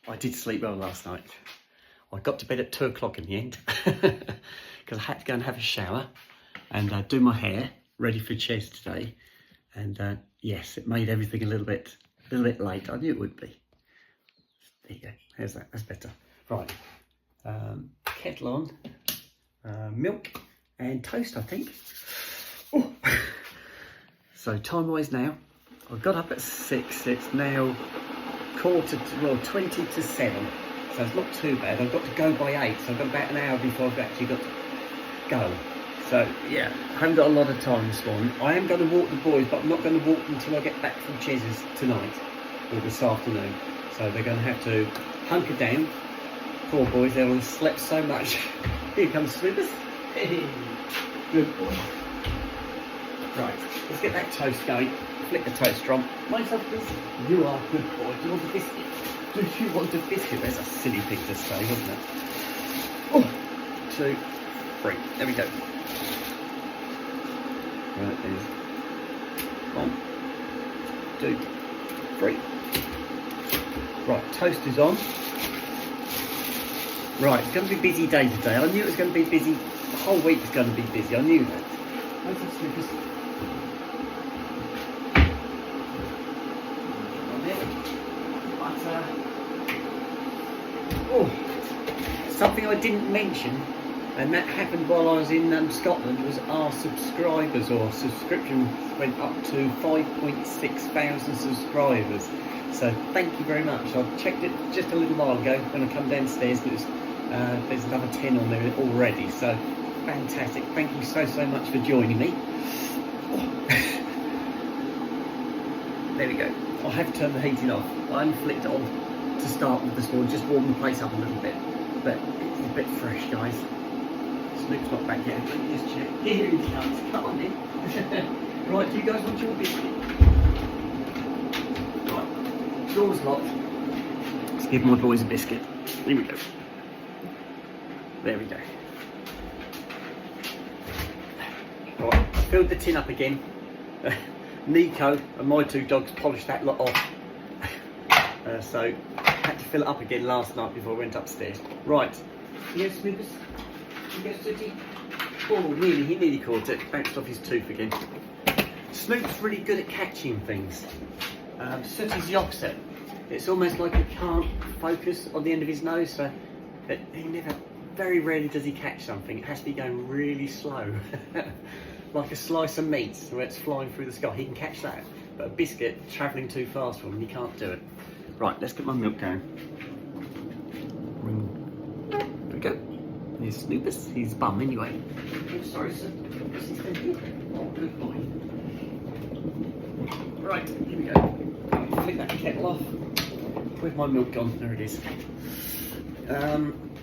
I did sleep well last night. I got to bed at 2 o'clock in the end because I had to go and have a shower and do my hair ready for Ches today. And yes, it made everything a little bit late. I knew it would be. There you go. How's that? That's better. Right. Kettle on, milk and toast, I think. Oh. So time-wise now, I got up at 6. It's now 20 to 7. So it's not too bad. I've got to go by 8, so I've got about an hour before I've actually got to go. So yeah, I haven't got a lot of time this morning. I am going to walk the boys, but I'm not going to walk them until I get back from Ches's tonight or this afternoon. So they're going to have to hunker down. Poor boys, they'll have slept so much. Here comes Slippers. Hey, good boy. Right, let's get that toast going. Flick the toaster on. Myself a biscuit. You are a good boy. Do you want a biscuit? Do you want a biscuit? There's a silly thing to say, wasn't it? Oh, 2, 3. There we go. Right, there's 1, 2, 3. Right, toast is on. Right, it's going to be a busy day today. I knew it was going to be busy. The whole week is going to be busy. I knew that. Where's the Snickers? Something I didn't mention, and that happened while I was in Scotland, was our subscribers or subscription went up to 5.6 thousand subscribers. So thank you very much. I checked it just a little while ago when I come downstairs. And it was, there's another 10 on there already. So fantastic. Thank you so much for joining me. There we go. I have turned the heating off. I only flicked it on to start with this morning, just warm the place up a little bit. But it's a bit fresh, guys. Snoop's not back yet. Let me just check. Here he comes. Come on in. Right, do you guys want your biscuit? Right, door's locked. Let's give my boys a biscuit. Here we go. There we go. Right, filled the tin up again. Nico and my 2 dogs polished that lot off. So I had to fill it up again last night before I went upstairs. Right, yes, Snoopers? Yes, Sooty? Oh, he nearly caught it. Bounced off his tooth again. Snoop's really good at catching things. Sooty's the opposite. It's almost like he can't focus on the end of his nose, so very rarely does he catch something. It has to be going really slow. Like a slice of meat where it's flying through the sky. He can catch that, but a biscuit travelling too fast for him, he can't do it. Right, let's get my milk going. There we go. Here's Snoopers. He's bum anyway. Oh, sorry, sir. Oh, good boy. Right, here we go. Flick that kettle off. Where's my milk gone? There it is.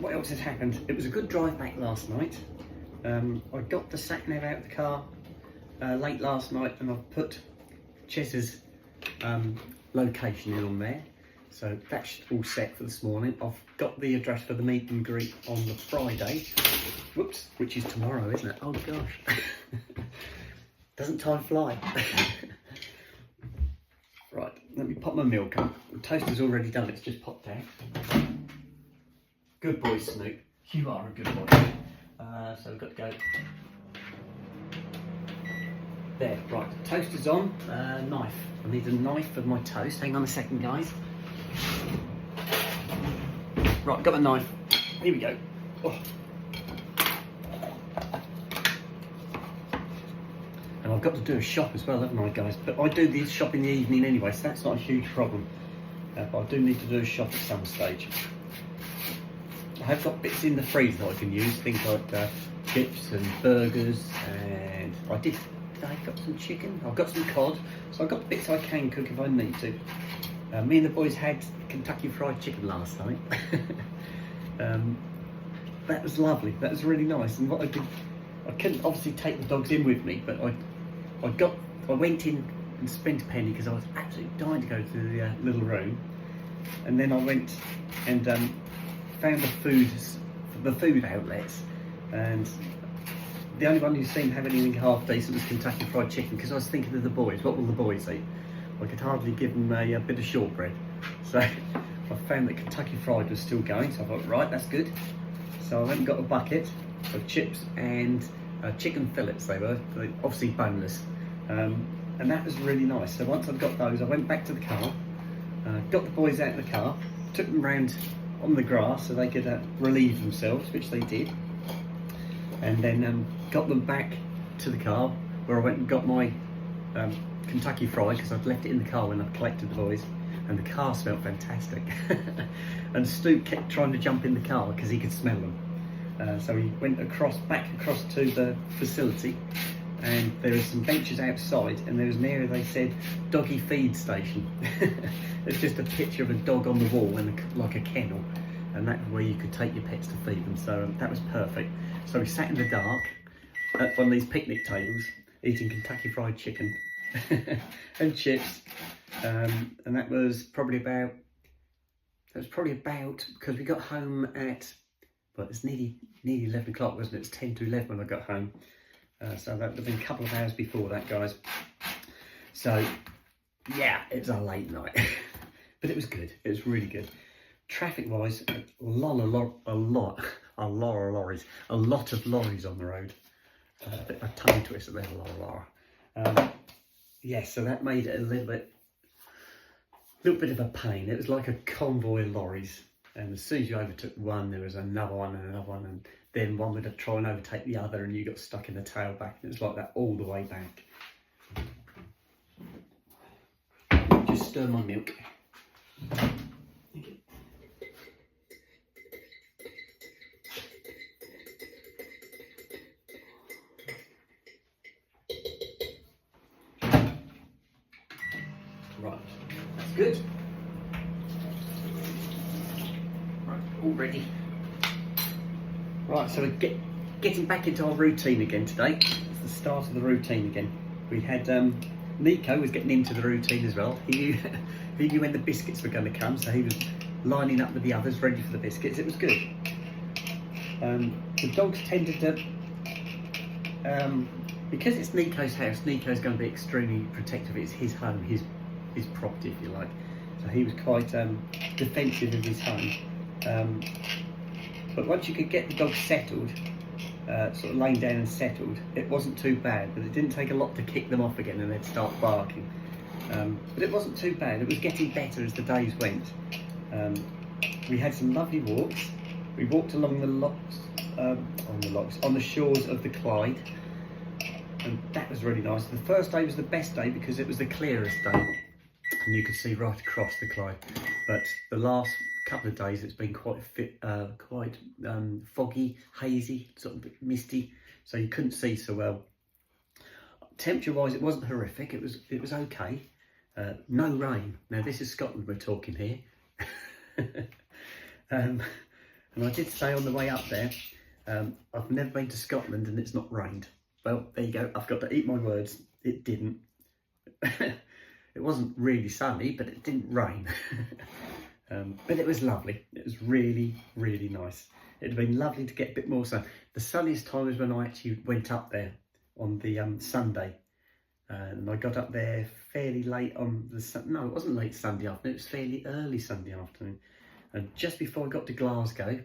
What else has happened? It was a good drive back last night. I got the sat nav out of the car late last night, and I've put Ches's location in on there. So that's all set for this morning. I've got the address for the meet and greet on the Friday. Whoops, which is tomorrow, isn't it? Oh gosh. Doesn't time fly? Right, let me pop my milk up. The toaster's already done, it's just popped out. Good boy, Snoop. You are a good boy. So we've got to go. There, right, toaster's on. Knife. I need a knife for my toast. Hang on a second, guys. Right, got the knife. Here we go. Oh. And I've got to do a shop as well, haven't I, guys? But I do the shop in the evening anyway, so that's not a huge problem. But I do need to do a shop at some stage. I have got bits in the freezer that I can use, things like chips and burgers, and I've got some chicken, I've got some cod, so I've got bits I can cook if I need to. Me and the boys had Kentucky Fried Chicken last night. That was lovely, that was really nice. And what I did, I couldn't obviously take the dogs in with me, but I went in and spent a penny because I was absolutely dying to go to the little room. And then I went and found the food outlets, and the only one who seemed to have anything half decent was Kentucky Fried Chicken, because I was thinking of the boys. What will the boys eat? I could hardly give them a bit of shortbread. So I found that Kentucky Fried was still going, so I thought, right, that's good. So I went and got a bucket of chips and chicken fillets. They were obviously boneless, and that was really nice. So once I'd got those, I went back to the car, got the boys out of the car, took them round on the grass so they could relieve themselves, which they did, and then got them back to the car where I went and got my Kentucky Fried, because I'd left it in the car when I collected the boys, and the car smelled fantastic. And Stu kept trying to jump in the car because he could smell them. So he went back across to the facility, and there were some benches outside, and there was an area they said doggy feed station. It's just a picture of a dog on the wall and like a kennel, and that's where you could take your pets to feed them. So that was perfect. So we sat in the dark at one of these picnic tables eating Kentucky Fried Chicken and chips, and that was probably about, because we got home at, well, it's nearly 11 o'clock, wasn't it? It's 10 to 11 when I got home. So that would have been a couple of hours before that, guys. So yeah, it was a late night, but it was good. It was really good. Traffic-wise, a lot of lorries on the road. A tongue twister there, yeah, so that made it a little bit of a pain. It was like a convoy of lorries, and as soon as you overtook one, there was another one and another one, and then one would try and overtake the other, and you got stuck in the tailback, and it was like that all the way back. Just stir my milk. Right, that's good. Right, all ready. Right, so we're getting back into our routine again today. It's the start of the routine again. We had Nico was getting into the routine as well. He knew when the biscuits were going to come, so he was lining up with the others, ready for the biscuits. It was good. The dogs tended to, because it's Nico's house, Nico's going to be extremely protective. It's his home, his property, if you like. So he was quite defensive of his home. But once you could get the dog settled, sort of laying down and settled, it wasn't too bad. But it didn't take a lot to kick them off again and they'd start barking. But it wasn't too bad. It was getting better as the days went. We had some lovely walks. We walked along on the shores of the Clyde, and that was really nice. The first day was the best day because it was the clearest day, and you could see right across the Clyde. But the last couple of days, it's been quite foggy, hazy, sort of misty, so you couldn't see so well. Temperature-wise, it wasn't horrific. It was okay. No rain. Now this is Scotland we're talking here. And I did say on the way up there, I've never been to Scotland and it's not rained. Well, there you go. I've got to eat my words. It didn't. It wasn't really sunny, but it didn't rain. But it was lovely. It was really, really nice. It'd have been lovely to get a bit more sun. The sunniest time was when I actually went up there on the Sunday. And I got up there fairly late on the no, it wasn't late Sunday afternoon. It was fairly early Sunday afternoon. And just before I got to Glasgow,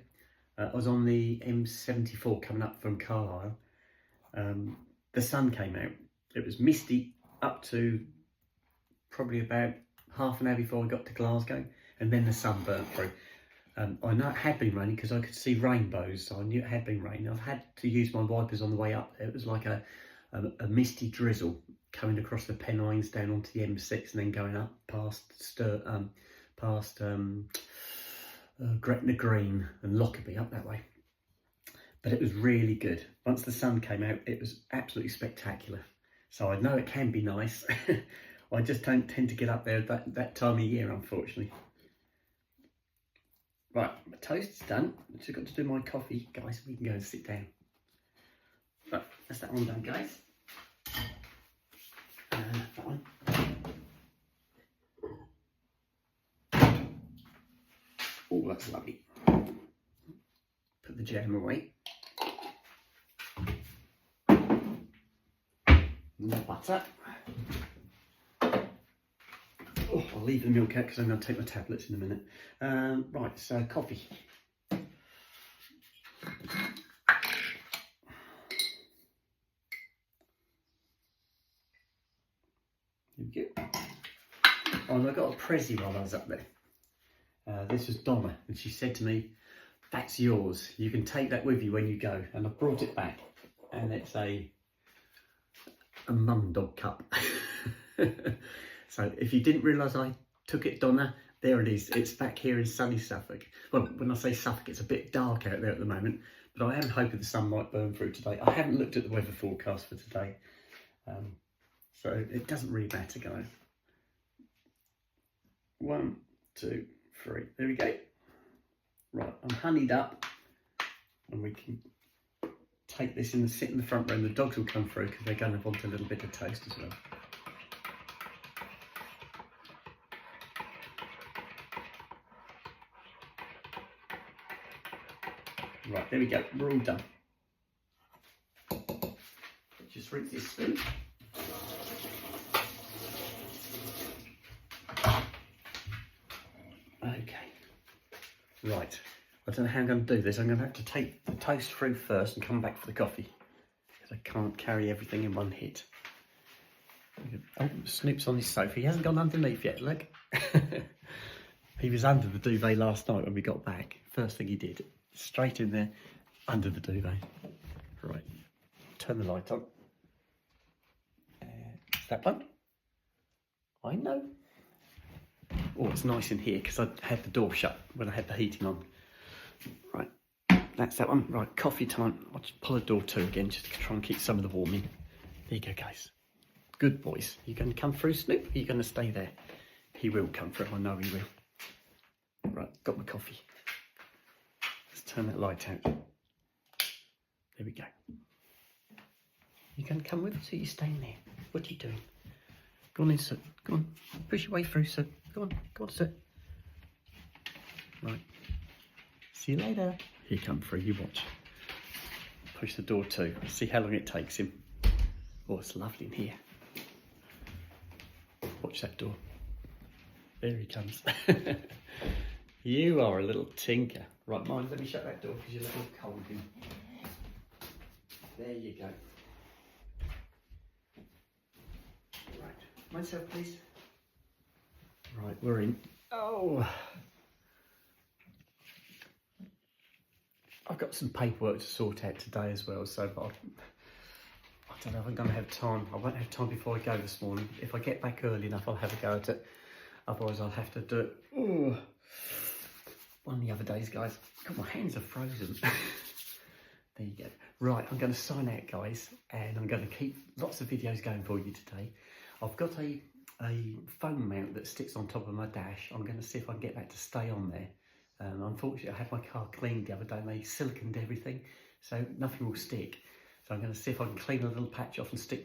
I was on the M74 coming up from Carlisle. The sun came out. It was misty up to probably about half an hour before I got to Glasgow, and then the sun burnt through. I know it had been raining because I could see rainbows, so I knew it had been raining. I've had to use my wipers on the way up. It was like a misty drizzle coming across the Pennines down onto the M6 and then going up past Gretna Green and Lockerbie, up that way. But it was really good. Once the sun came out, it was absolutely spectacular. So I know it can be nice. I just don't tend to get up there that time of year, unfortunately. Right, my toast's done. I've just got to do my coffee, guys. We can go and sit down. Right, that's that one done, guys. That one. Oh, that's lovely. Put the jam away. And the butter. Oh, I leave the milk out because I'm going to take my tablets in a minute. Right, so coffee. Here we go. Oh, and I got a Prezi while I was up there. This was Donna, and she said to me, "That's yours. You can take that with you when you go." And I brought it back, and it's a mum dog cup. So if you didn't realise I took it, Donna, there it is. It's back here in sunny Suffolk. Well, when I say Suffolk, it's a bit dark out there at the moment, but I am hoping the sun might burn through today. I haven't looked at the weather forecast for today, so it doesn't really matter, guys. 1, 2, 3. There we go. Right, I'm honeyed up, and we can take this and sit in the front room. The dogs will come through because they're going to want a little bit of toast as well. Right, there we go. We're all done. Just rinse this spoon. Okay. Right. I don't know how I'm going to do this. I'm going to have to take the toast through first and come back for the coffee, because I can't carry everything in one hit. Oh, Snoop's on his sofa. He hasn't gone underneath yet, look. He was under the duvet last night when we got back. First thing he did, straight in there, under the duvet. Right, turn the light on. Is that one? I know. Oh, it's nice in here because I had the door shut when I had the heating on. Right, that's that one. Right, coffee time. I'll just pull the door to again just to try and keep some of the warm in. There you go, guys. Good boys. Are you going to come through, Snoop? Are you going to stay there? He will come through. I know he will. Right, got my coffee. Let's turn that light out. There we go. You going to come with us or are you staying there? What are you doing? Go on in, sir. Go on. Push your way through, sir. Go on, sir. Right. See you later. He come through, you watch. Push the door to. See how long it takes him. Oh, it's lovely in here. Watch that door. There he comes. You are a little tinker. Right, mind, let me shut that door because you're a little cold in. There you go. Right, myself, please. Right, we're in. Oh! I've got some paperwork to sort out today as well, so I don't know if I'm going to have time. I won't have time before I go this morning. If I get back early enough, I'll have a go at it. Otherwise, I'll have to do it. Ooh. One of the other days, guys. God, my hands are frozen. There you go. Right, I'm going to sign out, guys, and I'm going to keep lots of videos going for you today. I've got a phone mount that sticks on top of my dash. I'm going to see if I can get that to stay on there. Unfortunately, I had my car cleaned the other day and they siliconed everything, so nothing will stick. So I'm going to see if I can clean a little patch off and stick